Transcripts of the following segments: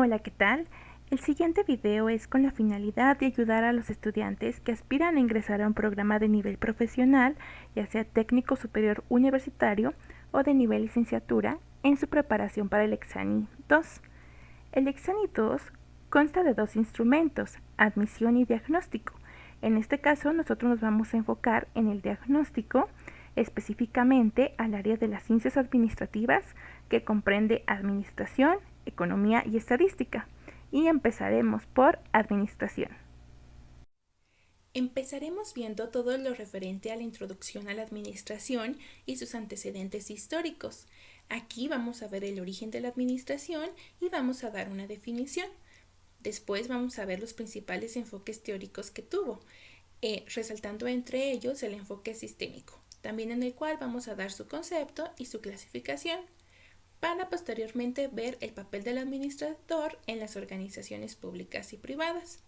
Hola, ¿qué tal? El siguiente video es con la finalidad de ayudar a los estudiantes que aspiran a ingresar a un programa de nivel profesional, ya sea técnico superior universitario o de nivel licenciatura, en su preparación para el Exani 2. El Exani 2 consta de dos instrumentos, admisión y diagnóstico. En este caso, nosotros nos vamos a enfocar en el diagnóstico, específicamente al área de las ciencias administrativas, que comprende administración, economía y estadística. Y empezaremos por administración. Empezaremos viendo todo lo referente a la introducción a la administración y sus antecedentes históricos. Aquí vamos a ver el origen de la administración y vamos a dar una definición. Después vamos a ver los principales enfoques teóricos que tuvo, resaltando entre ellos el enfoque sistémico, también en el cual vamos a dar su concepto y su clasificación, para posteriormente ver el papel del administrador en las organizaciones públicas y privadas.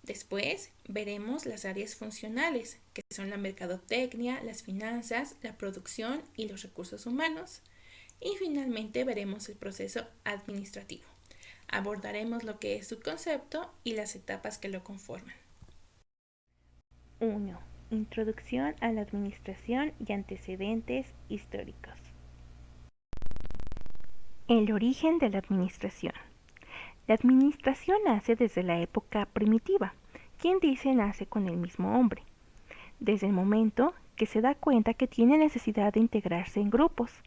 Después veremos las áreas funcionales, que son la mercadotecnia, las finanzas, la producción y los recursos humanos. Y finalmente veremos el proceso administrativo. Abordaremos lo que es su concepto y las etapas que lo conforman. 1. Introducción a la administración y antecedentes históricos. El origen de la administración. La administración nace desde la época primitiva. Quien dice nace con el mismo hombre. Desde el momento que se da cuenta que tiene necesidad de integrarse en grupos.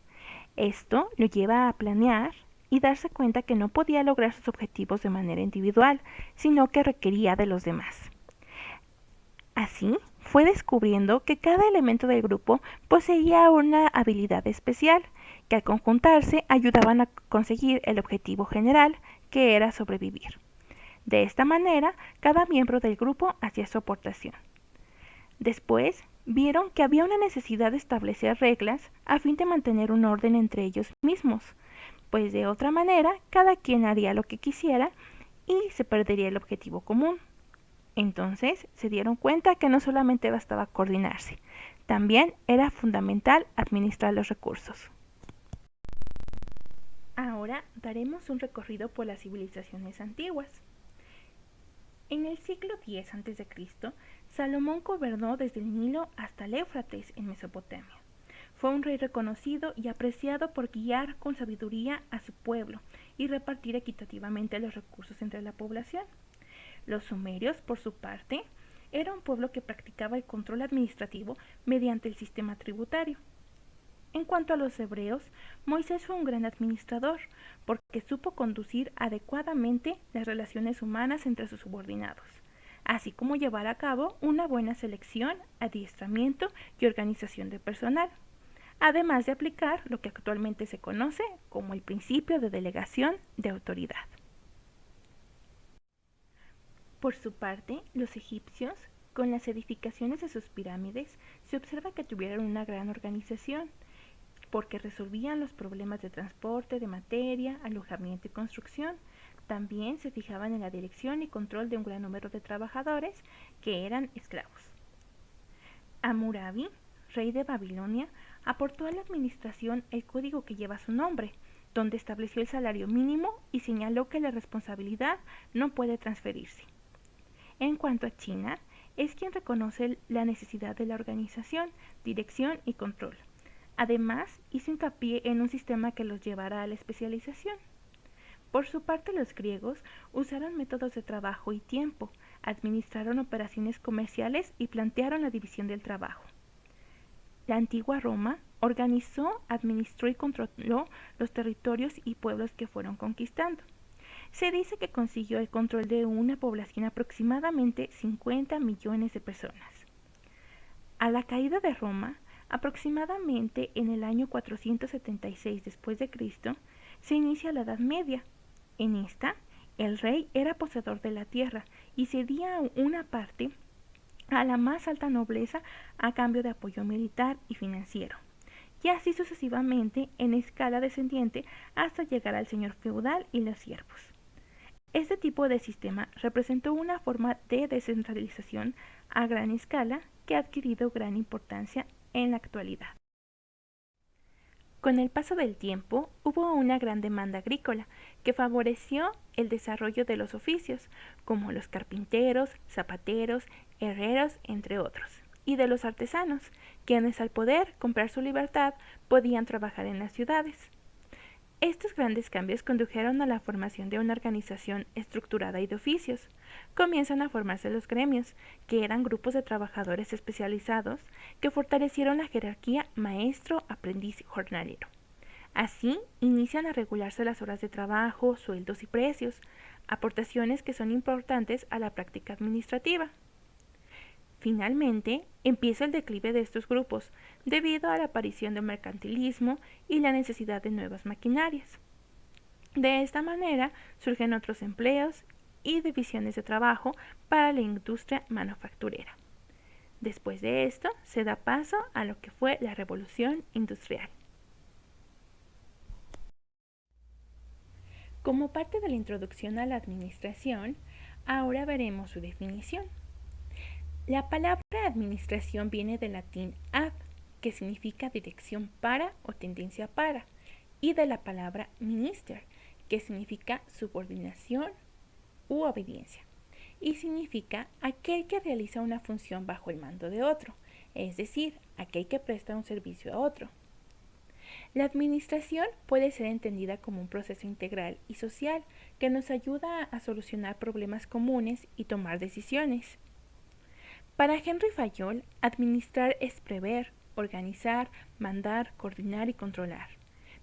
Esto lo lleva a planear y darse cuenta que no podía lograr sus objetivos de manera individual, sino que requería de los demás. Así, fue descubriendo que cada elemento del grupo poseía una habilidad especial, que al conjuntarse ayudaban a conseguir el objetivo general, que era sobrevivir. De esta manera, cada miembro del grupo hacía su aportación. Después, vieron que había una necesidad de establecer reglas a fin de mantener un orden entre ellos mismos, pues de otra manera cada quien haría lo que quisiera y se perdería el objetivo común. Entonces se dieron cuenta que no solamente bastaba coordinarse, también era fundamental administrar los recursos. Ahora daremos un recorrido por las civilizaciones antiguas. En el siglo X a.C., Salomón gobernó desde el Nilo hasta el Éufrates en Mesopotamia. Fue un rey reconocido y apreciado por guiar con sabiduría a su pueblo y repartir equitativamente los recursos entre la población. Los sumerios, por su parte, era un pueblo que practicaba el control administrativo mediante el sistema tributario. En cuanto a los hebreos, Moisés fue un gran administrador, porque supo conducir adecuadamente las relaciones humanas entre sus subordinados, así como llevar a cabo una buena selección, adiestramiento y organización de personal, además de aplicar lo que actualmente se conoce como el principio de delegación de autoridad. Por su parte, los egipcios, con las edificaciones de sus pirámides, se observa que tuvieron una gran organización, porque resolvían los problemas de transporte de materia, alojamiento y construcción. También se fijaban en la dirección y control de un gran número de trabajadores que eran esclavos. Hammurabi, rey de Babilonia, aportó a la administración el código que lleva su nombre, donde estableció el salario mínimo y señaló que la responsabilidad no puede transferirse. En cuanto a China, es quien reconoce la necesidad de la organización, dirección y control. Además, hizo hincapié en un sistema que los llevará a la especialización. Por su parte, los griegos usaron métodos de trabajo y tiempo, administraron operaciones comerciales y plantearon la división del trabajo. La antigua Roma organizó, administró y controló los territorios y pueblos que fueron conquistando. Se dice que consiguió el control de una población aproximadamente 50 millones de personas. A la caída de Roma, aproximadamente en el año 476 después de Cristo, se inicia la Edad Media. En esta, el rey era poseedor de la tierra y cedía una parte a la más alta nobleza a cambio de apoyo militar y financiero, y así sucesivamente en escala descendiente hasta llegar al señor feudal y los siervos. Este tipo de sistema representó una forma de descentralización a gran escala que ha adquirido gran importancia en la actualidad. Con el paso del tiempo, hubo una gran demanda agrícola que favoreció el desarrollo de los oficios, como los carpinteros, zapateros, herreros, entre otros, y de los artesanos, quienes al poder comprar su libertad podían trabajar en las ciudades. Estos grandes cambios condujeron a la formación de una organización estructurada y de oficios. Comienzan a formarse los gremios, que eran grupos de trabajadores especializados que fortalecieron la jerarquía maestro, aprendiz y jornalero. Así, inician a regularse las horas de trabajo, sueldos y precios, aportaciones que son importantes a la práctica administrativa. Finalmente, empieza el declive de estos grupos, debido a la aparición del mercantilismo y la necesidad de nuevas maquinarias. De esta manera surgen otros empleos y divisiones de trabajo para la industria manufacturera. Después de esto, se da paso a lo que fue la Revolución Industrial. Como parte de la introducción a la administración, ahora veremos su definición. La palabra administración viene del latín ad, que significa dirección para o tendencia para, y de la palabra minister, que significa subordinación u obediencia, y significa aquel que realiza una función bajo el mando de otro, es decir, aquel que presta un servicio a otro. La administración puede ser entendida como un proceso integral y social que nos ayuda a solucionar problemas comunes y tomar decisiones. Para Henry Fayol, administrar es prever, organizar, mandar, coordinar y controlar,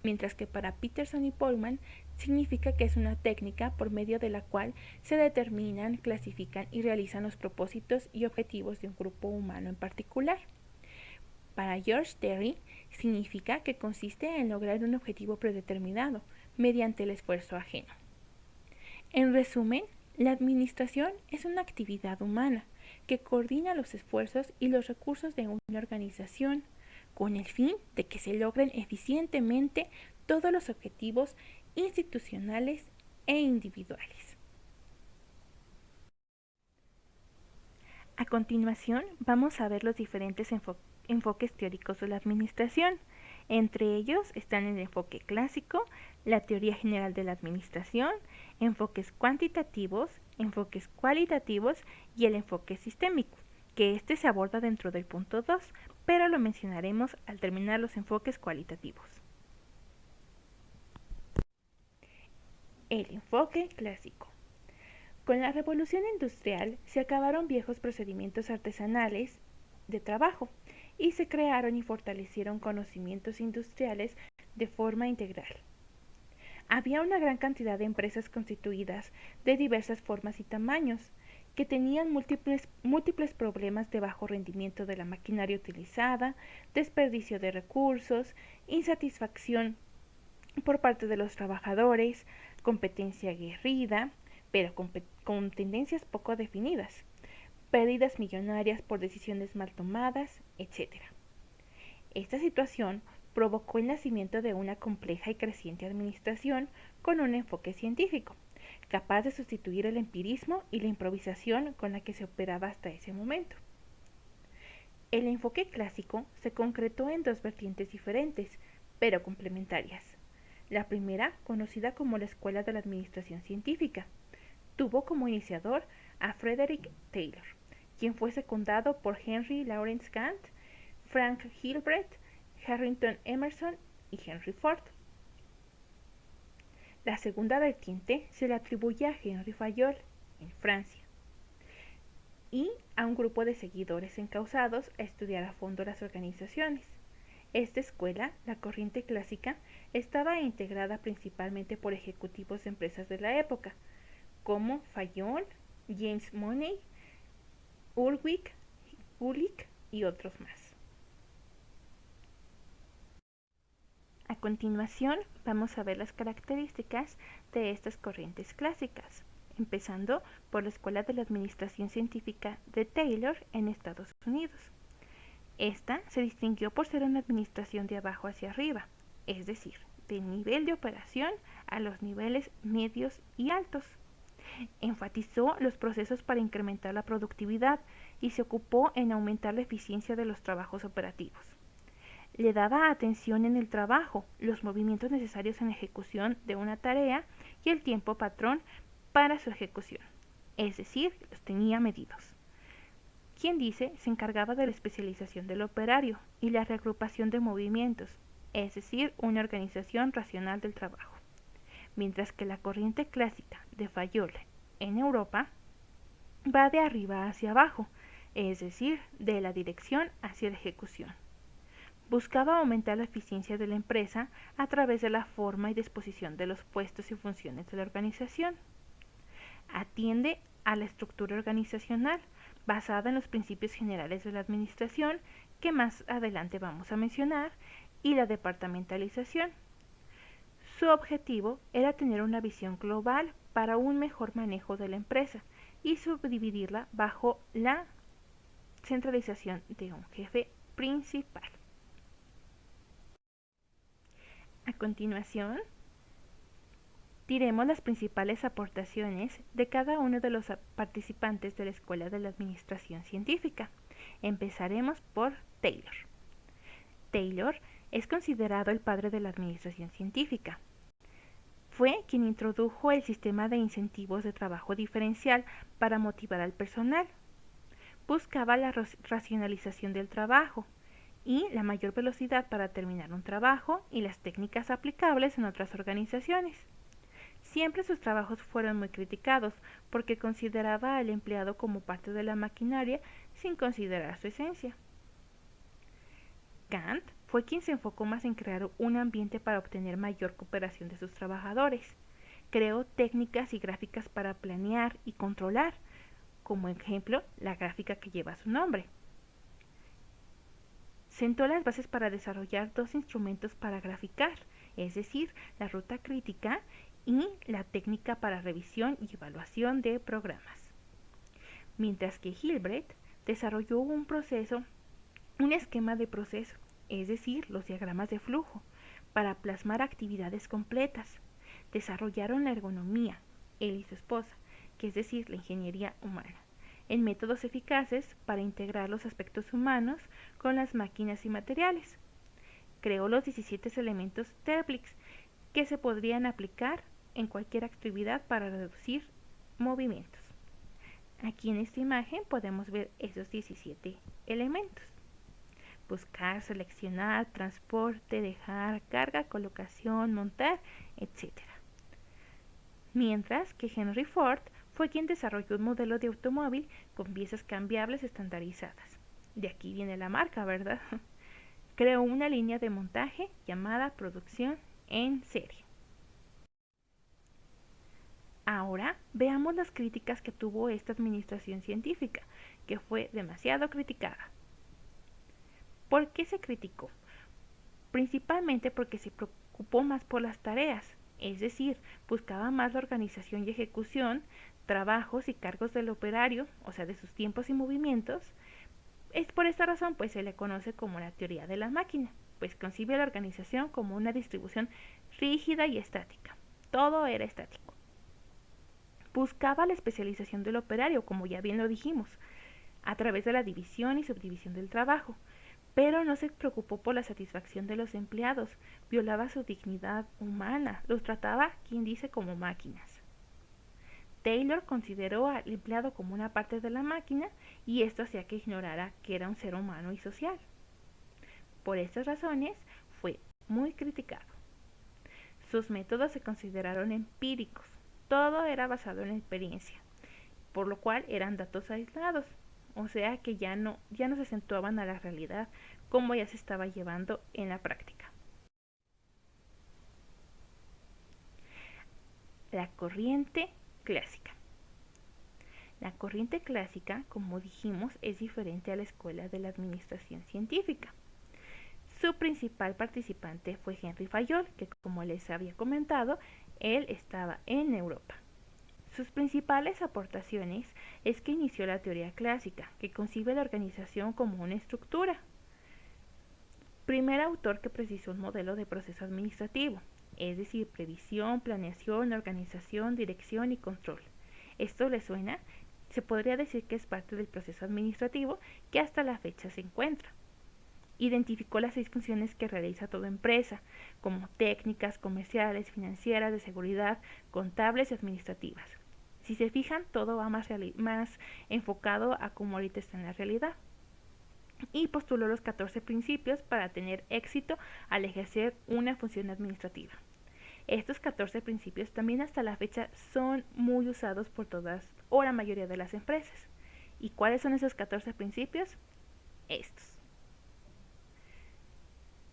mientras que para Peterson y Pullman significa que es una técnica por medio de la cual se determinan, clasifican y realizan los propósitos y objetivos de un grupo humano en particular. Para George Terry, significa que consiste en lograr un objetivo predeterminado mediante el esfuerzo ajeno. En resumen, la administración es una actividad humana que coordina los esfuerzos y los recursos de una organización con el fin de que se logren eficientemente todos los objetivos institucionales e individuales. A continuación, vamos a ver los diferentes enfoques teóricos de la administración. Entre ellos están el enfoque clásico, la teoría general de la administración, enfoques cuantitativos, enfoques cualitativos y el enfoque sistémico, que este se aborda dentro del punto 2, pero lo mencionaremos al terminar los enfoques cualitativos. El enfoque clásico. Con la revolución industrial se acabaron viejos procedimientos artesanales de trabajo y se crearon y fortalecieron conocimientos industriales de forma integral. Había una gran cantidad de empresas constituidas de diversas formas y tamaños, que tenían múltiples problemas de bajo rendimiento de la maquinaria utilizada, desperdicio de recursos, insatisfacción por parte de los trabajadores, competencia aguerrida, pero con tendencias poco definidas, pérdidas millonarias por decisiones mal tomadas, etc. Esta situación provocó el nacimiento de una compleja y creciente administración con un enfoque científico, capaz de sustituir el empirismo y la improvisación con la que se operaba hasta ese momento. El enfoque clásico se concretó en dos vertientes diferentes, pero complementarias. La primera, conocida como la Escuela de la Administración Científica, tuvo como iniciador a Frederick Taylor, quien fue secundado por Henry Lawrence Gantt, Frank Gilbreth, Harrington Emerson y Henry Ford. La segunda vertiente se le atribuye a Henry Fayol, en Francia, y a un grupo de seguidores encausados a estudiar a fondo las organizaciones. Esta escuela, la corriente clásica, estaba integrada principalmente por ejecutivos de empresas de la época, como Fayol, James Money, Ulrich, Gulick y otros más. A continuación, vamos a ver las características de estas corrientes clásicas, empezando por la Escuela de la Administración Científica de Taylor en Estados Unidos. Esta se distinguió por ser una administración de abajo hacia arriba, es decir, del nivel de operación a los niveles medios y altos. Enfatizó los procesos para incrementar la productividad y se ocupó en aumentar la eficiencia de los trabajos operativos. Le daba atención en el trabajo, los movimientos necesarios en la ejecución de una tarea y el tiempo patrón para su ejecución, es decir, los tenía medidos. Quien dice se encargaba de la especialización del operario y la reagrupación de movimientos, es decir, una organización racional del trabajo. Mientras que la corriente clásica de Fayol en Europa va de arriba hacia abajo, es decir, de la dirección hacia la ejecución. Buscaba aumentar la eficiencia de la empresa a través de la forma y disposición de los puestos y funciones de la organización. Atiende a la estructura organizacional basada en los principios generales de la administración que más adelante vamos a mencionar y la departamentalización. Su objetivo era tener una visión global para un mejor manejo de la empresa y subdividirla bajo la centralización de un jefe principal. A continuación, diremos las principales aportaciones de cada uno de los participantes de la Escuela de la Administración Científica. Empezaremos por Taylor. Taylor es considerado el padre de la administración científica. Fue quien introdujo el sistema de incentivos de trabajo diferencial para motivar al personal. Buscaba la racionalización del trabajo y la mayor velocidad para terminar un trabajo y las técnicas aplicables en otras organizaciones. Siempre sus trabajos fueron muy criticados porque consideraba al empleado como parte de la maquinaria sin considerar su esencia. Kant fue quien se enfocó más en crear un ambiente para obtener mayor cooperación de sus trabajadores. Creó técnicas y gráficas para planear y controlar, como ejemplo la gráfica que lleva su nombre. Sentó las bases para desarrollar dos instrumentos para graficar, es decir, la ruta crítica y la técnica para revisión y evaluación de programas. Mientras que Hilbert desarrolló un esquema de proceso, es decir, los diagramas de flujo, para plasmar actividades completas. Desarrollaron la ergonomía, él y su esposa, que es decir, la ingeniería humana, en métodos eficaces para integrar los aspectos humanos con las máquinas y materiales. Creó los 17 elementos Terplix, que se podrían aplicar en cualquier actividad para reducir movimientos. Aquí en esta imagen podemos ver esos 17 elementos. Buscar, seleccionar, transporte, dejar, carga, colocación, montar, etc. Mientras que Henry Ford fue quien desarrolló un modelo de automóvil con piezas cambiables estandarizadas. De aquí viene la marca, ¿verdad? Creó una línea de montaje llamada producción en serie. Ahora veamos las críticas que tuvo esta administración científica, que fue demasiado criticada. ¿Por qué se criticó? Principalmente porque se preocupó más por las tareas, es decir, buscaba más la organización y ejecución, trabajos y cargos del operario, o sea, de sus tiempos y movimientos. Es por esta razón, pues se le conoce como la teoría de la máquina, pues concibe la organización como una distribución rígida y estática. Todo era estático. Buscaba la especialización del operario, como ya bien lo dijimos, a través de la división y subdivisión del trabajo, pero no se preocupó por la satisfacción de los empleados, violaba su dignidad humana, los trataba, quien dice, como máquinas. Taylor consideró al empleado como una parte de la máquina y esto hacía que ignorara que era un ser humano y social. Por estas razones fue muy criticado. Sus métodos se consideraron empíricos, todo era basado en la experiencia, por lo cual eran datos aislados, o sea que ya no se acentuaban a la realidad como ya se estaba llevando en la práctica. La corriente clásica. La corriente clásica, como dijimos, es diferente a la escuela de la administración científica. Su principal participante fue Henry Fayol, que como les había comentado, él estaba en Europa. Sus principales aportaciones es que inició la teoría clásica, que concibe la organización como una estructura. Primer autor que precisó un modelo de proceso administrativo, es decir, previsión, planeación, organización, dirección y control. ¿Esto le suena? Se podría decir que es parte del proceso administrativo que hasta la fecha se encuentra. identificó las 6 funciones que realiza toda empresa, como técnicas, comerciales, financieras, de seguridad, contables y administrativas. Si se fijan, todo va más enfocado a cómo ahorita está en la realidad. Y postuló los 14 principios para tener éxito al ejercer una función administrativa. Estos 14 principios también hasta la fecha son muy usados por todas o la mayoría de las empresas. ¿Y cuáles son esos 14 principios? Estos.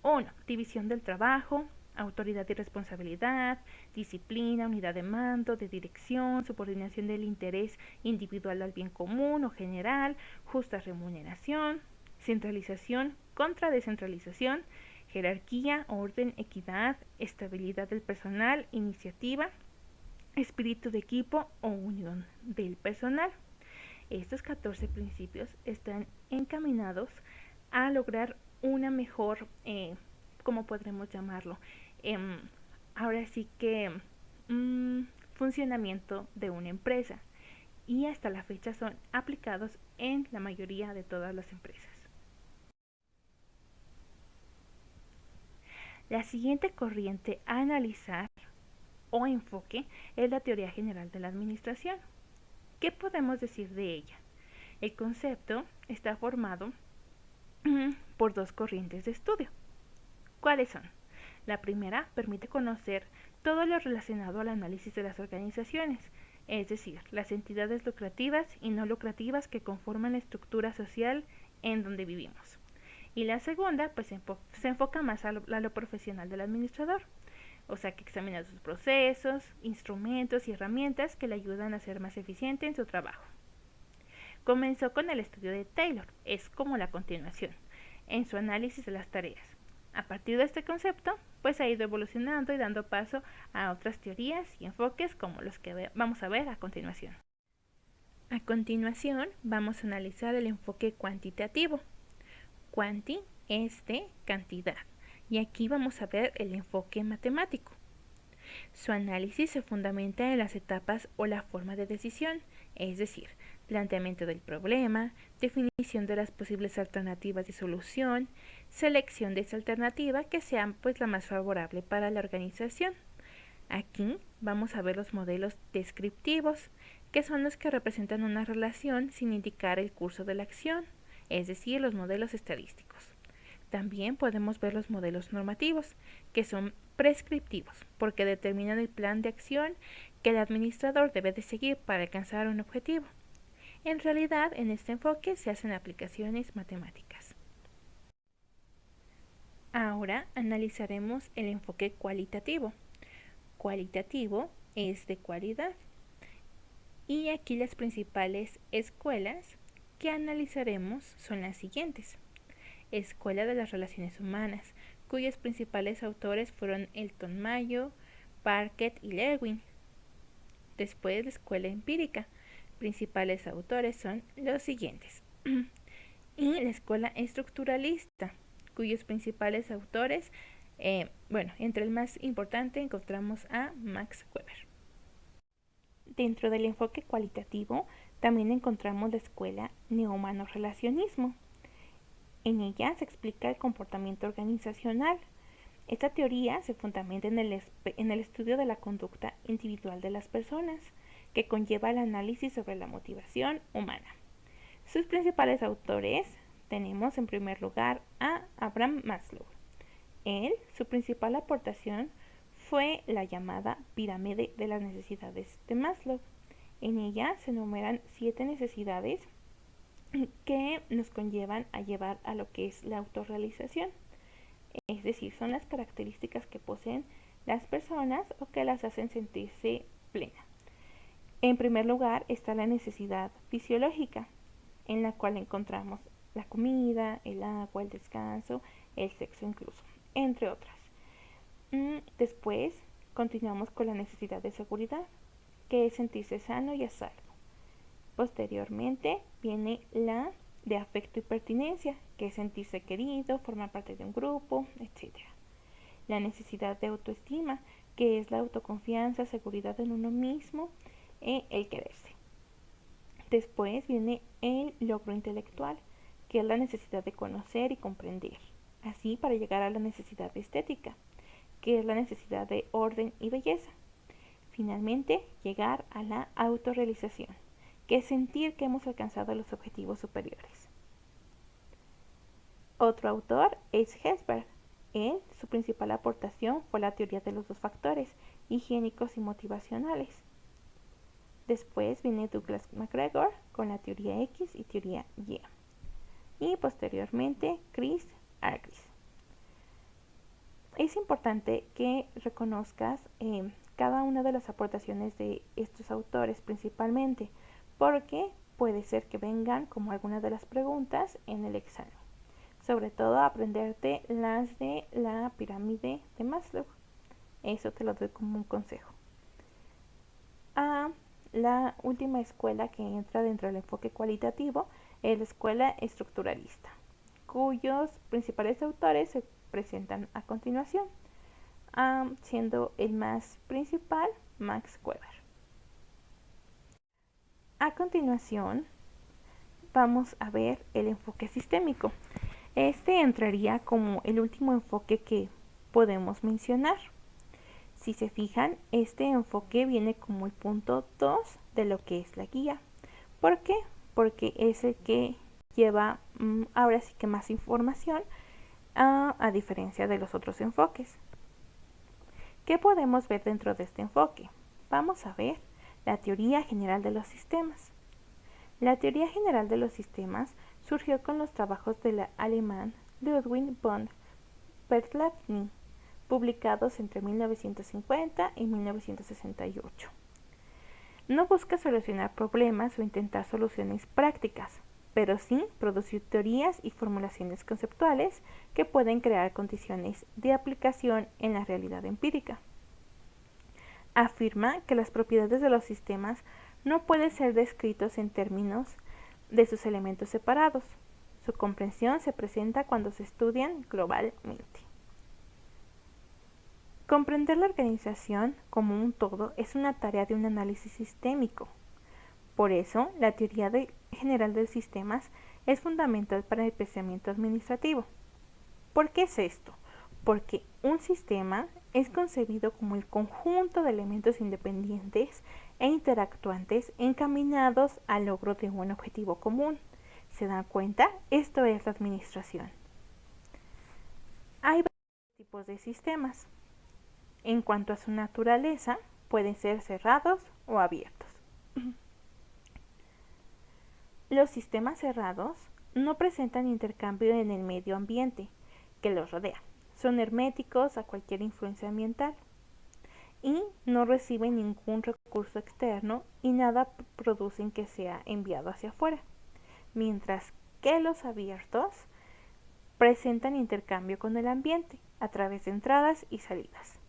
1. División del trabajo, autoridad y responsabilidad, disciplina, unidad de mando, de dirección, subordinación del interés individual al bien común o general, justa remuneración, centralización contra descentralización, jerarquía, orden, equidad, estabilidad del personal, iniciativa, espíritu de equipo o unión del personal. Estos 14 principios están encaminados a lograr una mejor, ¿cómo podremos llamarlo? Ahora sí que funcionamiento de una empresa, y hasta la fecha son aplicados en la mayoría de todas las empresas. La siguiente corriente a analizar o enfoque es la teoría general de la administración. ¿Qué podemos decir de ella? El concepto está formado por 2 corrientes de estudio. ¿Cuáles son? La primera permite conocer todo lo relacionado al análisis de las organizaciones, es decir, las entidades lucrativas y no lucrativas que conforman la estructura social en donde vivimos. Y la segunda, pues se enfoca más a lo profesional del administrador, o sea, que examina sus procesos, instrumentos y herramientas que le ayudan a ser más eficiente en su trabajo. Comenzó con el estudio de Taylor, es como la continuación, en su análisis de las tareas. A partir de este concepto, pues ha ido evolucionando y dando paso a otras teorías y enfoques como los que vamos a ver a continuación. A continuación, vamos a analizar el enfoque cuantitativo. Quanti es de cantidad, y aquí vamos a ver el enfoque matemático. Su análisis se fundamenta en las etapas o la forma de decisión, es decir, planteamiento del problema, definición de las posibles alternativas de solución, selección de esa alternativa que sea pues la más favorable para la organización. Aquí vamos a ver los modelos descriptivos, que son los que representan una relación sin indicar el curso de la acción, es decir, los modelos estadísticos. También podemos ver los modelos normativos, que son prescriptivos, porque determinan el plan de acción que el administrador debe de seguir para alcanzar un objetivo. En realidad, en este enfoque se hacen aplicaciones matemáticas. Ahora analizaremos el enfoque cualitativo. Cualitativo es de cualidad. Y aquí las principales escuelas que analizaremos son las siguientes. Escuela de las Relaciones Humanas, cuyos principales autores fueron Elton Mayo, Parkett y Lewin. Después, la Escuela Empírica. Principales autores son los siguientes. Y la Escuela Estructuralista, cuyos principales autores, entre el más importante encontramos a Max Weber. Dentro del enfoque cualitativo también encontramos la Escuela Neohumano-Relacionismo. En ella se explica el comportamiento organizacional. Esta teoría se fundamenta en el estudio de la conducta individual de las personas, que conlleva el análisis sobre la motivación humana. Sus principales autores tenemos en primer lugar a Abraham Maslow. Su principal aportación fue la llamada pirámide de las necesidades de Maslow. En ella se enumeran 7 necesidades que nos conllevan a llevar a lo que es la autorrealización. Es decir, son las características que poseen las personas o que las hacen sentirse plenas. En primer lugar está la necesidad fisiológica, en la cual encontramos la comida, el agua, el descanso, el sexo incluso, entre otras. Después continuamos con la necesidad de seguridad, que es sentirse sano y a salvo. Posteriormente viene la de afecto y pertinencia, que es sentirse querido, formar parte de un grupo, etc. La necesidad de autoestima, que es la autoconfianza, seguridad en uno mismo, el quererse. Después viene el logro intelectual, que es la necesidad de conocer y comprender. así para llegar a la necesidad estética, que es la necesidad de orden y belleza. Finalmente, llegar a la autorrealización, que es sentir que hemos alcanzado los objetivos superiores. Otro autor es Hesberg. Él, su principal aportación fue la teoría de los dos factores, higiénicos y motivacionales. Después viene Douglas MacGregor con la teoría X y teoría Y. Y posteriormente Chris Argyris. Es importante que reconozcas cada una de las aportaciones de estos autores principalmente, porque puede ser que vengan como algunas de las preguntas en el examen. Sobre todo aprenderte las de la pirámide de Maslow. Eso te lo doy como un consejo. La última escuela que entra dentro del enfoque cualitativo es la escuela estructuralista, cuyos principales autores se presentan a continuación, siendo el más principal Max Weber. A continuación vamos a ver el enfoque sistémico. Este entraría como el último enfoque que podemos mencionar. Si se fijan, este enfoque viene como el punto 2 de lo que es la guía. ¿Por qué? Porque es el que lleva ahora sí que más información a diferencia de los otros enfoques. ¿Qué podemos ver dentro de este enfoque? Vamos a ver la teoría general de los sistemas. La teoría general de los sistemas surgió con los trabajos del alemán Ludwig von Bertalanffy, publicados entre 1950 y 1968. No busca solucionar problemas o intentar soluciones prácticas, pero sí producir teorías y formulaciones conceptuales que pueden crear condiciones de aplicación en la realidad empírica. Afirma que las propiedades de los sistemas no pueden ser descritos en términos de sus elementos separados. Su comprensión se presenta cuando se estudian globalmente. Comprender la organización como un todo es una tarea de un análisis sistémico. Por eso, la teoría general de sistemas es fundamental para el pensamiento administrativo. ¿Por qué es esto? Porque un sistema es concebido como el conjunto de elementos independientes e interactuantes encaminados al logro de un objetivo común. ¿Se dan cuenta? Esto es la administración. Hay varios tipos de sistemas. En cuanto a su naturaleza, pueden ser cerrados o abiertos. Los sistemas cerrados no presentan intercambio en el medio ambiente que los rodea. Son herméticos a cualquier influencia ambiental y no reciben ningún recurso externo y nada producen que sea enviado hacia afuera. Mientras que los abiertos presentan intercambio con el ambiente a través de entradas y salidas.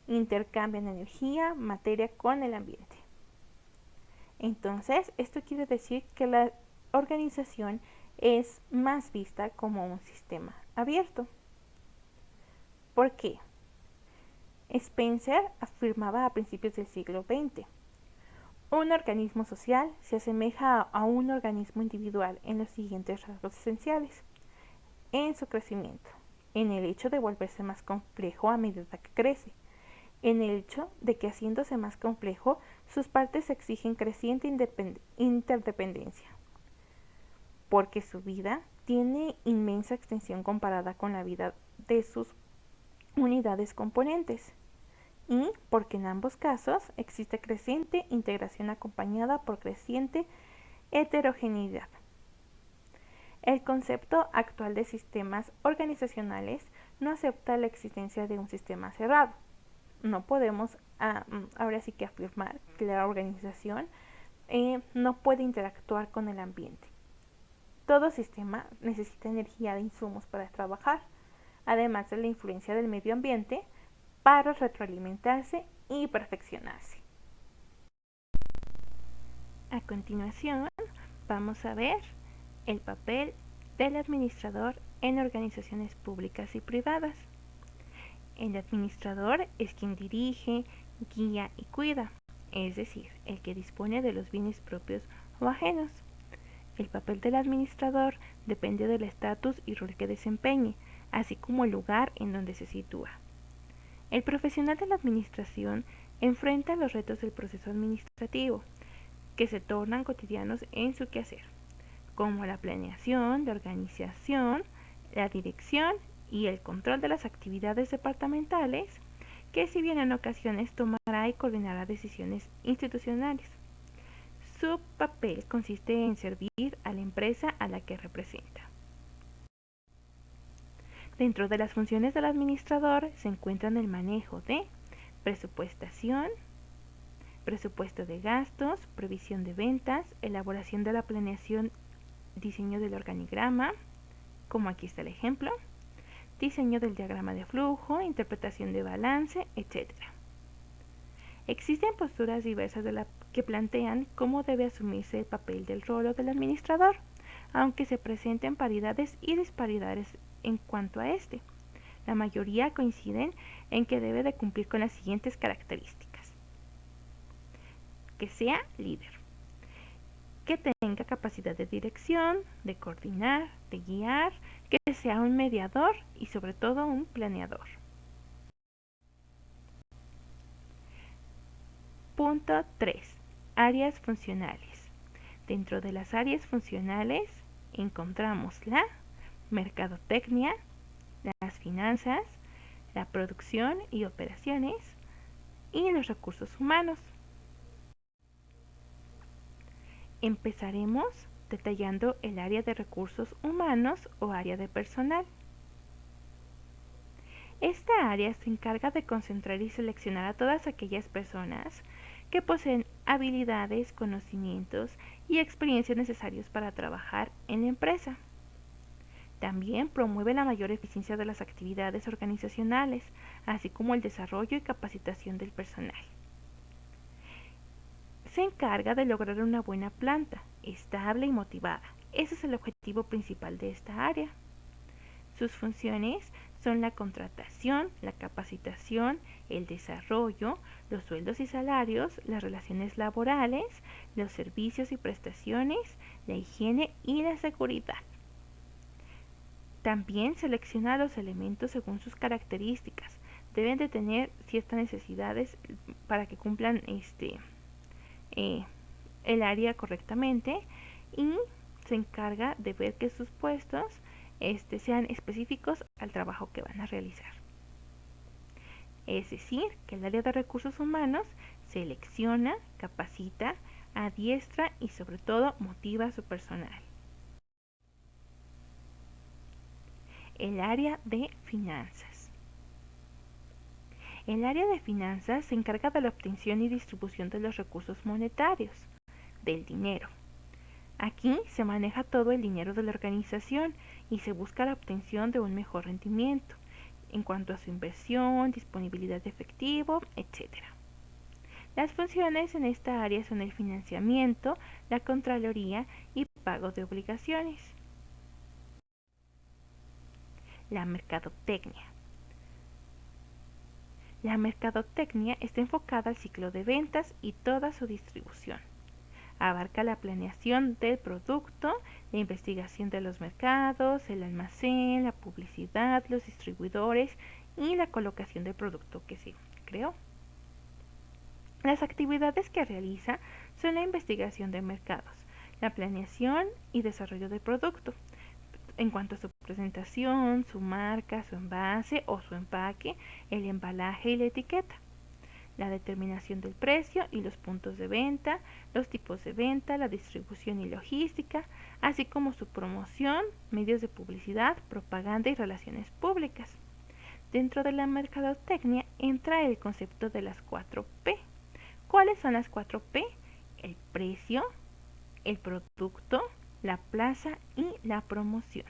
Intercambian energía, materia con el ambiente. Entonces, esto quiere decir que la organización es más vista como un sistema abierto. ¿Por qué? Spencer afirmaba a principios del siglo XX: un organismo social se asemeja a un organismo individual en los siguientes rasgos esenciales: en su crecimiento, en el hecho de volverse más complejo a medida que crece, en el hecho de que haciéndose más complejo, sus partes exigen creciente interdependencia, porque su vida tiene inmensa extensión comparada con la vida de sus unidades componentes, y porque en ambos casos existe creciente integración acompañada por creciente heterogeneidad. El concepto actual de sistemas organizacionales no acepta la existencia de un sistema cerrado. No podemos ahora sí que afirmar que la organización no puede interactuar con el ambiente. Todo sistema necesita energía de insumos para trabajar, además de la influencia del medio ambiente para retroalimentarse y perfeccionarse. A continuación, vamos a ver el papel del administrador en organizaciones públicas y privadas. El administrador es quien dirige, guía y cuida, es decir, el que dispone de los bienes propios o ajenos. El papel del administrador depende del estatus y rol que desempeñe, así como el lugar en donde se sitúa. El profesional de la administración enfrenta los retos del proceso administrativo, que se tornan cotidianos en su quehacer, como la planeación, la organización, la dirección y el control de las actividades departamentales, que si bien en ocasiones tomará y coordinará decisiones institucionales. Su papel consiste en servir a la empresa a la que representa. Dentro de las funciones del administrador se encuentran el manejo de presupuestación, presupuesto de gastos, previsión de ventas, elaboración de la planeación, diseño del organigrama, como aquí está el ejemplo, diseño del diagrama de flujo, interpretación de balance, etc. Existen posturas diversas que plantean cómo debe asumirse el papel del rol del administrador, aunque se presenten paridades y disparidades en cuanto a este. La mayoría coinciden en que debe de cumplir con las siguientes características: que sea líder, que tenga capacidad de dirección, de coordinar, de guiar, que sea un mediador y sobre todo un planeador. Punto 3. Áreas funcionales. Dentro de las áreas funcionales encontramos la mercadotecnia, las finanzas, la producción y operaciones y los recursos humanos. Empezaremos detallando el área de recursos humanos o área de personal. Esta área se encarga de concentrar y seleccionar a todas aquellas personas que poseen habilidades, conocimientos y experiencias necesarios para trabajar en la empresa. También promueve la mayor eficiencia de las actividades organizacionales, así como el desarrollo y capacitación del personal. Se encarga de lograr una buena planta, estable y motivada. Ese es el objetivo principal de esta área. Sus funciones son la contratación, la capacitación, el desarrollo, los sueldos y salarios, las relaciones laborales, los servicios y prestaciones, la higiene y la seguridad. También selecciona los elementos según sus características. Deben de tener ciertas necesidades para que cumplan el área correctamente, y se encarga de ver que sus puestos sean específicos al trabajo que van a realizar. Es decir, que el área de recursos humanos selecciona, capacita, adiestra y sobre todo motiva a su personal. El área de finanzas. El área de finanzas se encarga de la obtención y distribución de los recursos monetarios, del dinero. Aquí se maneja todo el dinero de la organización y se busca la obtención de un mejor rendimiento en cuanto a su inversión, disponibilidad de efectivo, etc. Las funciones en esta área son el financiamiento, la contraloría y pago de obligaciones. La mercadotecnia. La mercadotecnia está enfocada al ciclo de ventas y toda su distribución. Abarca la planeación del producto, la investigación de los mercados, el almacén, la publicidad, los distribuidores y la colocación del producto que se creó. Las actividades que realiza son la investigación de mercados, la planeación y desarrollo del producto, en cuanto a su presentación, su marca, su envase o su empaque, el embalaje y la etiqueta. La determinación del precio y los puntos de venta, los tipos de venta, la distribución y logística, así como su promoción, medios de publicidad, propaganda y relaciones públicas. Dentro de la mercadotecnia entra el concepto de las 4P. ¿Cuáles son las 4P? El precio, el producto, la plaza y la promoción.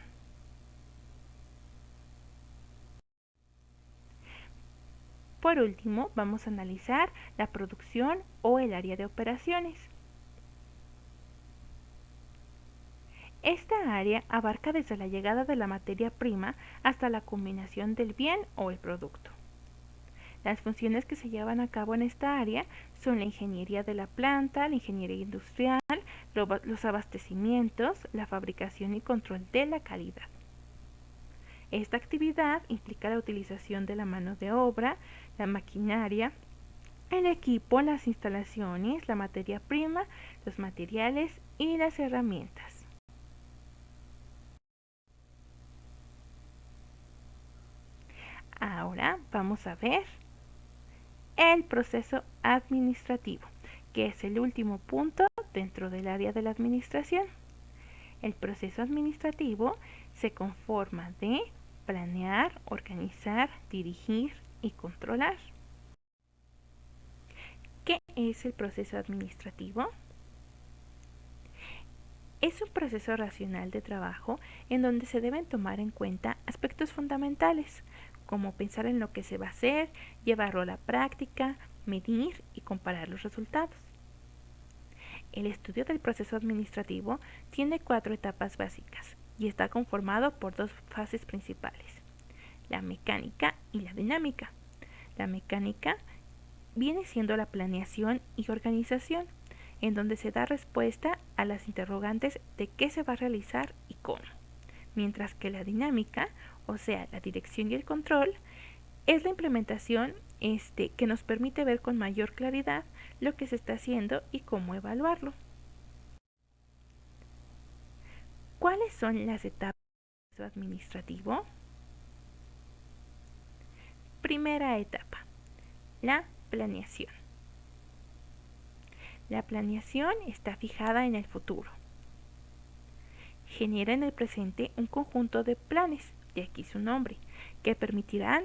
Por último, vamos a analizar la producción o el área de operaciones. Esta área abarca desde la llegada de la materia prima hasta la combinación del bien o el producto. Las funciones que se llevan a cabo en esta área son la ingeniería de la planta, la ingeniería industrial, los abastecimientos, la fabricación y control de la calidad. Esta actividad implica la utilización de la mano de obra, la maquinaria, el equipo, las instalaciones, la materia prima, los materiales y las herramientas. Ahora vamos a ver el proceso administrativo, que es el último punto dentro del área de la administración. El proceso administrativo se conforma de planear, organizar, dirigir y controlar. ¿Qué es el proceso administrativo? Es un proceso racional de trabajo en donde se deben tomar en cuenta aspectos fundamentales, como pensar en lo que se va a hacer, llevarlo a la práctica, medir y comparar los resultados. El estudio del proceso administrativo tiene 4 etapas básicas y está conformado por 2 fases principales, la mecánica y la dinámica. La mecánica viene siendo la planeación y organización, en donde se da respuesta a las interrogantes de qué se va a realizar y cómo, mientras que la dinámica, o sea, la dirección y el control, es la implementación que nos permite ver con mayor claridad lo que se está haciendo y cómo evaluarlo. ¿Cuáles son las etapas del proceso administrativo? Primera etapa, la planeación. La planeación está fijada en el futuro. Genera en el presente un conjunto de planes, de aquí su nombre, que permitirán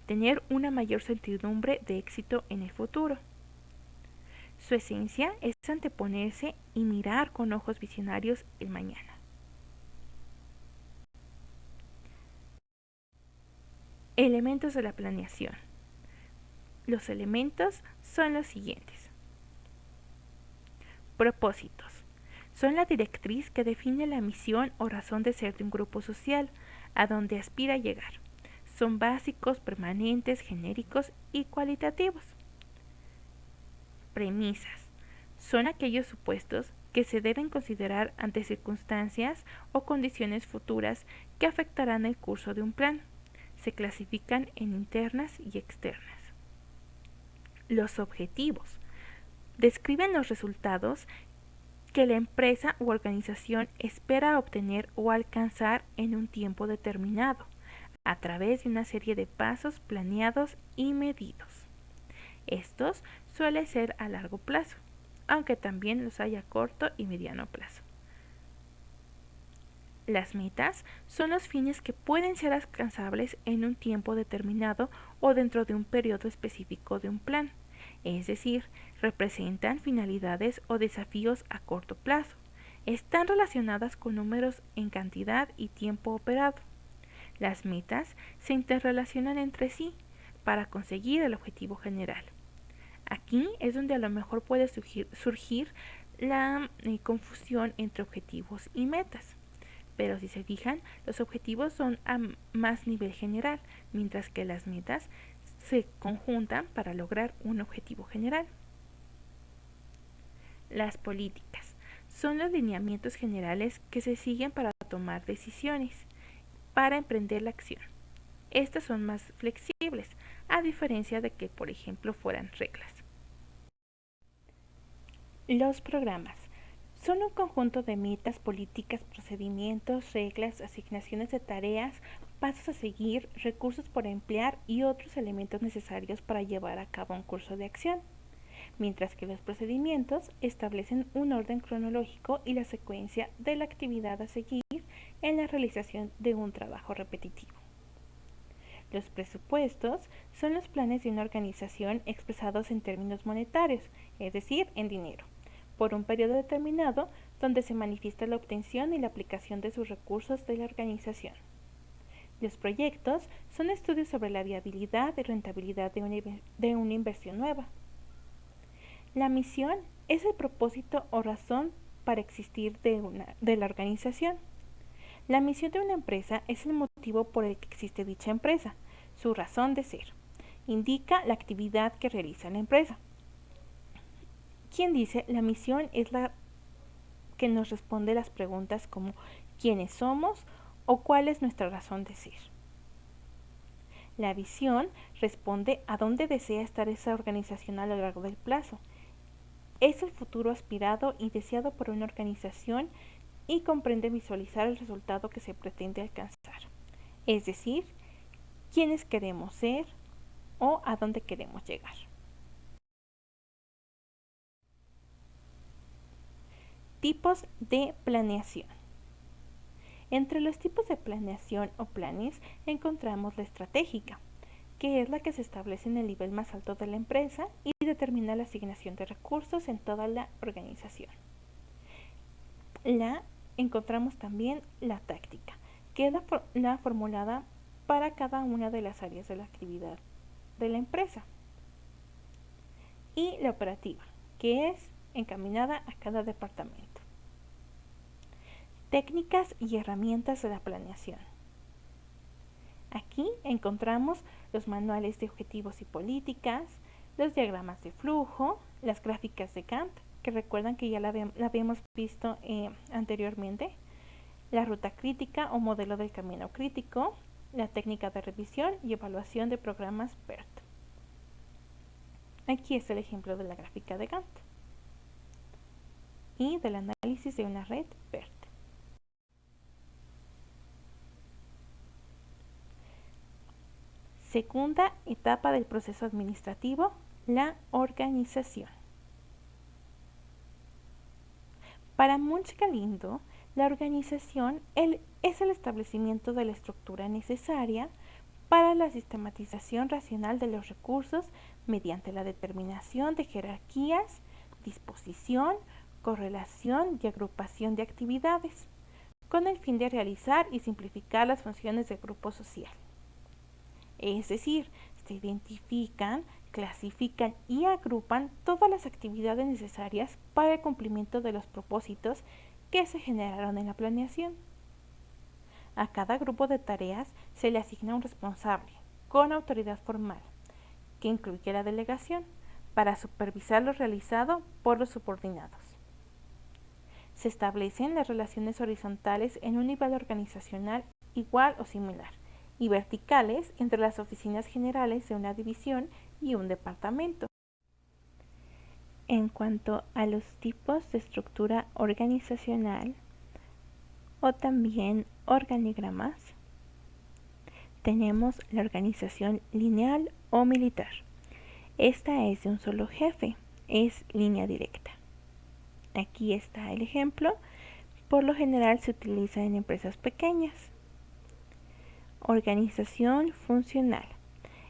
tener una mayor certidumbre de éxito en el futuro. Su esencia es anteponerse y mirar con ojos visionarios el mañana. Elementos de la planeación. Los elementos son los siguientes. Propósitos. Son la directriz que define la misión o razón de ser de un grupo social, a donde aspira a llegar. Son básicos, permanentes, genéricos y cualitativos. Premisas. Son aquellos supuestos que se deben considerar ante circunstancias o condiciones futuras que afectarán el curso de un plan. Se clasifican en internas y externas. Los objetivos. Describen los resultados que la empresa u organización espera obtener o alcanzar en un tiempo determinado, a través de una serie de pasos planeados y medidos. Estos suelen ser a largo plazo, aunque también los hay a corto y mediano plazo. Las metas son los fines que pueden ser alcanzables en un tiempo determinado o dentro de un periodo específico de un plan, es decir, representan finalidades o desafíos a corto plazo. Están relacionadas con números en cantidad y tiempo operado. Las metas se interrelacionan entre sí para conseguir el objetivo general. Aquí es donde a lo mejor puede surgir la confusión entre objetivos y metas. Pero si se fijan, los objetivos son a más nivel general, mientras que las metas se conjuntan para lograr un objetivo general. Las políticas son los lineamientos generales que se siguen para tomar decisiones, para emprender la acción. Estas son más flexibles, a diferencia de que, por ejemplo, fueran reglas. Los programas son un conjunto de metas, políticas, procedimientos, reglas, asignaciones de tareas, pasos a seguir, recursos por emplear y otros elementos necesarios para llevar a cabo un curso de acción, mientras que los procedimientos establecen un orden cronológico y la secuencia de la actividad a seguir en la realización de un trabajo repetitivo. Los presupuestos son los planes de una organización expresados en términos monetarios, es decir, en dinero, por un periodo determinado donde se manifiesta la obtención y la aplicación de sus recursos de la organización. Los proyectos son estudios sobre la viabilidad y rentabilidad de una inversión nueva. La misión es el propósito o razón para existir de la organización. La misión de una empresa es el motivo por el que existe dicha empresa, su razón de ser. Indica la actividad que realiza la empresa. Quien dice, la misión es la que nos responde las preguntas como quiénes somos o cuál es nuestra razón de ser. La visión responde a dónde desea estar esa organización a lo largo del plazo. Es el futuro aspirado y deseado por una organización y comprende visualizar el resultado que se pretende alcanzar. Es decir, quiénes queremos ser o a dónde queremos llegar. Tipos de planeación. Entre los tipos de planeación o planes encontramos la estratégica, que es la que se establece en el nivel más alto de la empresa y determina la asignación de recursos en toda la organización. Encontramos también la táctica, que es la formulada para cada una de las áreas de la actividad de la empresa. Y la operativa, que es encaminada a cada departamento. Técnicas y herramientas de la planeación. Aquí encontramos los manuales de objetivos y políticas, los diagramas de flujo, las gráficas de Gantt, que recuerdan que ya la habíamos visto anteriormente, la ruta crítica o modelo del camino crítico, la técnica de revisión y evaluación de programas PERT. Aquí está el ejemplo de la gráfica de Gantt y del análisis de una red PERT. Segunda etapa del proceso administrativo, la organización. Para Munch Galindo, la organización es el establecimiento de la estructura necesaria para la sistematización racional de los recursos mediante la determinación de jerarquías, disposición, correlación y agrupación de actividades, con el fin de realizar y simplificar las funciones del grupo social. Es decir, se identifican, clasifican y agrupan todas las actividades necesarias para el cumplimiento de los propósitos que se generaron en la planeación. A cada grupo de tareas se le asigna un responsable con autoridad formal, que incluye la delegación, para supervisar lo realizado por los subordinados. Se establecen las relaciones horizontales en un nivel organizacional igual o similar, y verticales entre las oficinas generales de una división y un departamento. En cuanto a los tipos de estructura organizacional o también organigramas, tenemos la organización lineal o militar. Esta es de un solo jefe, es línea directa. Aquí está el ejemplo. Por lo general se utiliza en empresas pequeñas. Organización funcional.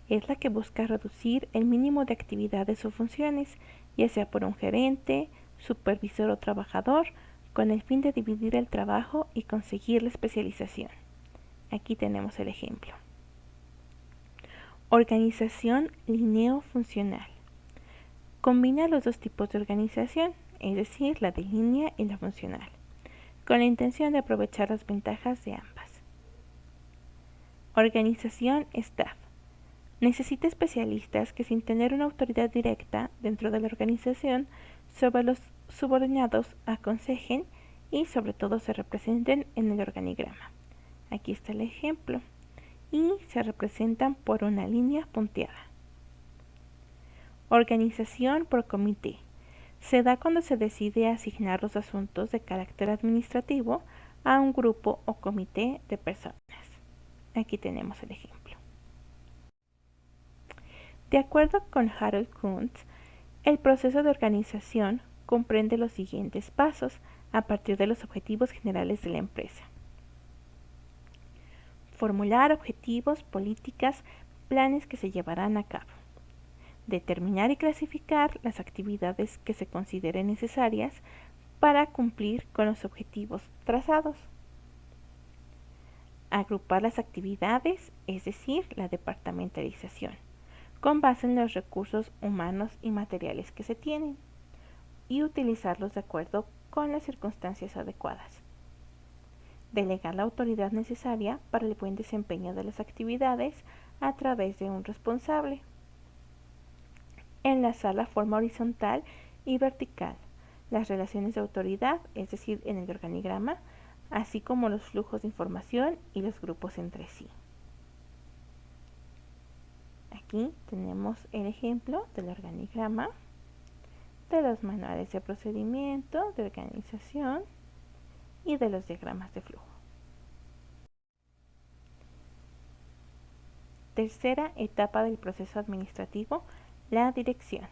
Es la que busca reducir el mínimo de actividades o funciones, ya sea por un gerente, supervisor o trabajador, con el fin de dividir el trabajo y conseguir la especialización. Aquí tenemos el ejemplo. Organización lineofuncional. Combina los dos tipos de organización, es decir, la de línea y la funcional, con la intención de aprovechar las ventajas de ambas. Organización staff. Necesita especialistas que, sin tener una autoridad directa dentro de la organización, sobre los subordinados aconsejen y sobre todo se representen en el organigrama. Aquí está el ejemplo y se representan por una línea punteada. Organización por comité. Se da cuando se decide asignar los asuntos de carácter administrativo a un grupo o comité de personas. Aquí tenemos el ejemplo. De acuerdo con Harold Kuntz, el proceso de organización comprende los siguientes pasos a partir de los objetivos generales de la empresa. Formular objetivos, políticas, planes que se llevarán a cabo. Determinar y clasificar las actividades que se consideren necesarias para cumplir con los objetivos trazados. Agrupar las actividades, es decir, la departamentalización, con base en los recursos humanos y materiales que se tienen, y utilizarlos de acuerdo con las circunstancias adecuadas. Delegar la autoridad necesaria para el buen desempeño de las actividades a través de un responsable. Enlazar la forma horizontal y vertical, las relaciones de autoridad, es decir, en el organigrama, así como los flujos de información y los grupos entre sí. Aquí tenemos el ejemplo del organigrama, de los manuales de procedimiento, de organización y de los diagramas de flujo. Tercera etapa del proceso administrativo, la dirección.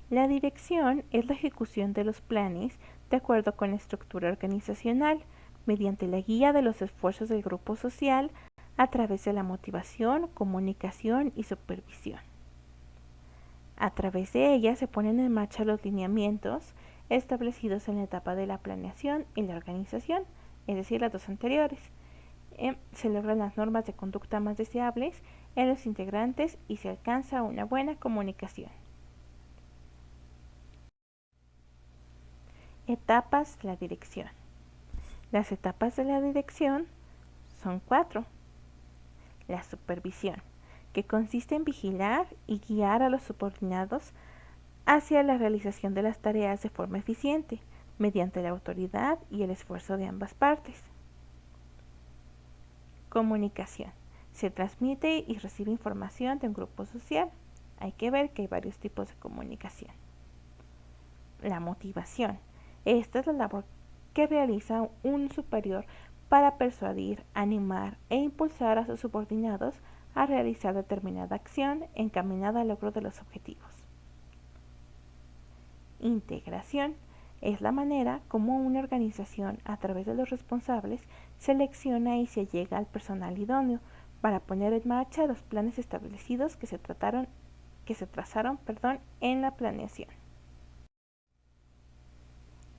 La dirección es la ejecución de los planes de acuerdo con la estructura organizacional, mediante la guía de los esfuerzos del grupo social a través de la motivación, comunicación y supervisión. A través de ella se ponen en marcha los lineamientos establecidos en la etapa de la planeación y la organización, es decir, las dos anteriores. Se logran las normas de conducta más deseables en los integrantes y se alcanza una buena comunicación. Etapas de la dirección. Las etapas de la dirección son 4. La supervisión, que consiste en vigilar y guiar a los subordinados hacia la realización de las tareas de forma eficiente, mediante la autoridad y el esfuerzo de ambas partes. Comunicación. Se transmite y recibe información de un grupo social. Hay que ver que hay varios tipos de comunicación. La motivación. Esta es la labor que realiza un superior para persuadir, animar e impulsar a sus subordinados a realizar determinada acción encaminada al logro de los objetivos. Integración es la manera como una organización, a través de los responsables, selecciona y se llega al personal idóneo para poner en marcha los planes establecidos que se trazaron en la planeación.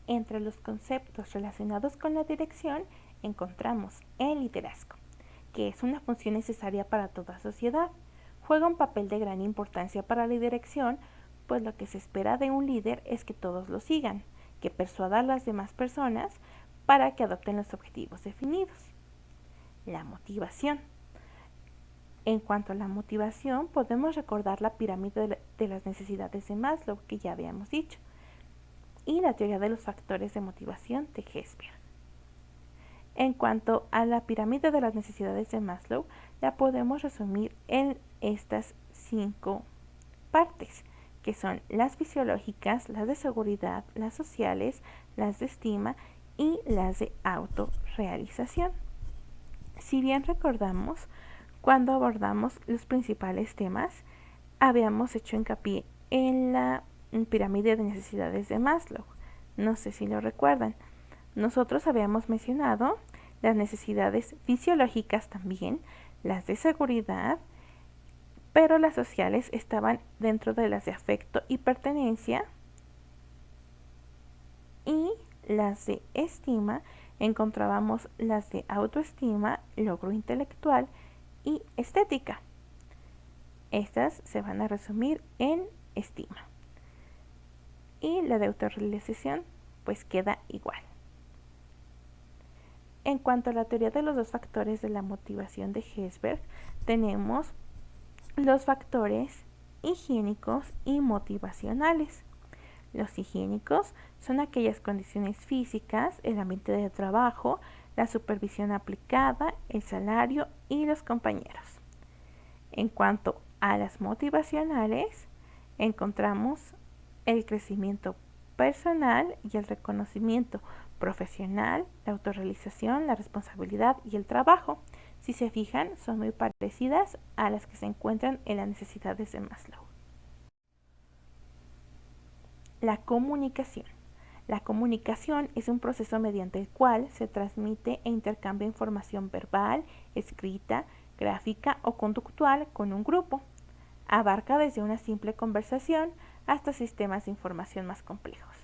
Entre los conceptos relacionados con la dirección encontramos el liderazgo, que es una función necesaria para toda sociedad. Juega un papel de gran importancia para la dirección, pues lo que se espera de un líder es que todos lo sigan, que persuada a las demás personas para que adopten los objetivos definidos. La motivación. En cuanto a la motivación, podemos recordar la pirámide de las necesidades de Maslow, que ya habíamos dicho, y la teoría de los factores de motivación de Herzberg. En cuanto a la pirámide de las necesidades de Maslow, la podemos resumir en estas 5 partes, que son las fisiológicas, las de seguridad, las sociales, las de estima y las de autorrealización. Si bien recordamos, cuando abordamos los principales temas, habíamos hecho hincapié en la pirámide de necesidades de Maslow. No sé si lo recuerdan. Nosotros habíamos mencionado las necesidades fisiológicas también, las de seguridad, pero las sociales estaban dentro de las de afecto y pertenencia, y las de estima encontrábamos las de autoestima, logro intelectual y estética. Estas se van a resumir en estima. Y la de autorrealización pues queda igual. En cuanto a la teoría de los 2 factores de la motivación de Herzberg, tenemos los factores higiénicos y motivacionales. Los higiénicos son aquellas condiciones físicas, el ambiente de trabajo, la supervisión aplicada, el salario y los compañeros. En cuanto a las motivacionales, encontramos el crecimiento personal y el reconocimiento profesional, la autorrealización, la responsabilidad y el trabajo. Si se fijan, son muy parecidas a las que se encuentran en las necesidades de Maslow. La comunicación. La comunicación es un proceso mediante el cual se transmite e intercambia información verbal, escrita, gráfica o conductual con un grupo. Abarca desde una simple conversación hasta sistemas de información más complejos.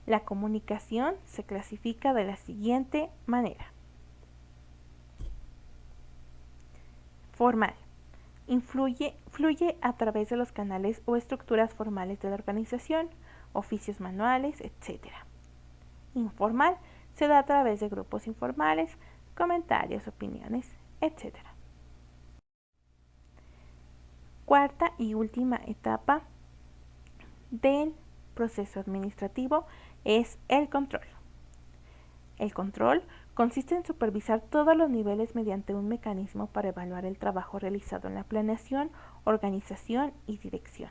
La comunicación se clasifica de la siguiente manera. Formal. Fluye a través de los canales o estructuras formales de la organización, oficios manuales, etc. Informal. Se da a través de grupos informales, comentarios, opiniones, etc. Cuarta y última etapa del proceso administrativo es el control. El control consiste en supervisar todos los niveles mediante un mecanismo para evaluar el trabajo realizado en la planeación, organización y dirección.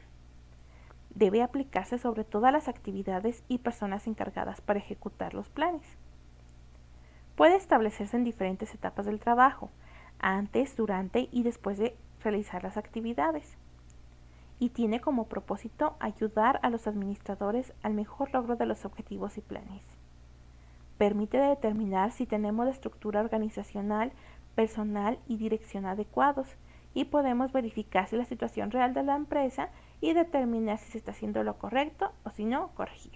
Debe aplicarse sobre todas las actividades y personas encargadas para ejecutar los planes. Puede establecerse en diferentes etapas del trabajo, antes, durante y después de realizar las actividades. Y tiene como propósito ayudar a los administradores al mejor logro de los objetivos y planes. Permite determinar si tenemos la estructura organizacional, personal y dirección adecuados y podemos verificar si la situación real de la empresa y determinar si se está haciendo lo correcto o si no, corregir.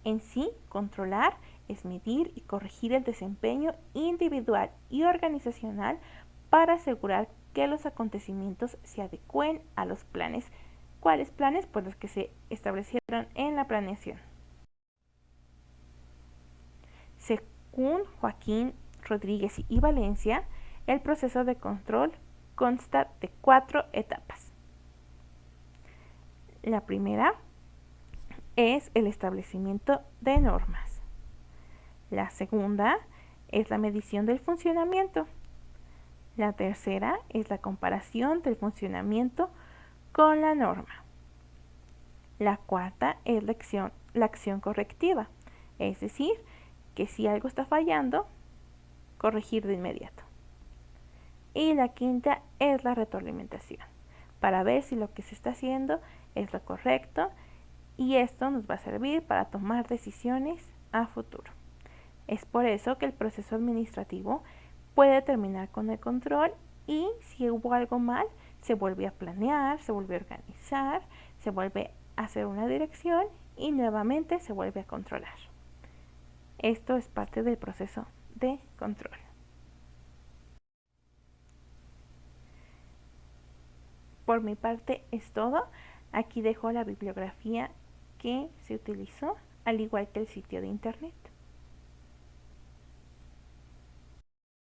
En sí, controlar es medir y corregir el desempeño individual y organizacional para asegurar que los acontecimientos se adecúen a los planes. ¿Cuáles planes? Pues los que se establecieron en la planeación. Según Joaquín Rodríguez y Valencia, el proceso de control consta de 4 etapas. La primera es el establecimiento de normas. La segunda es la medición del funcionamiento. La tercera es la comparación del funcionamiento con la norma. La cuarta es la acción correctiva, es decir, que si algo está fallando, corregir de inmediato. Y la quinta es la retroalimentación, para ver si lo que se está haciendo es lo correcto y esto nos va a servir para tomar decisiones a futuro. Es por eso que el proceso administrativo puede terminar con el control y si hubo algo mal, se vuelve a planear, se vuelve a organizar, se vuelve a hacer una dirección y nuevamente se vuelve a controlar. Esto es parte del proceso de control. Por mi parte es todo. Aquí dejo la bibliografía que se utilizó, al igual que el sitio de internet.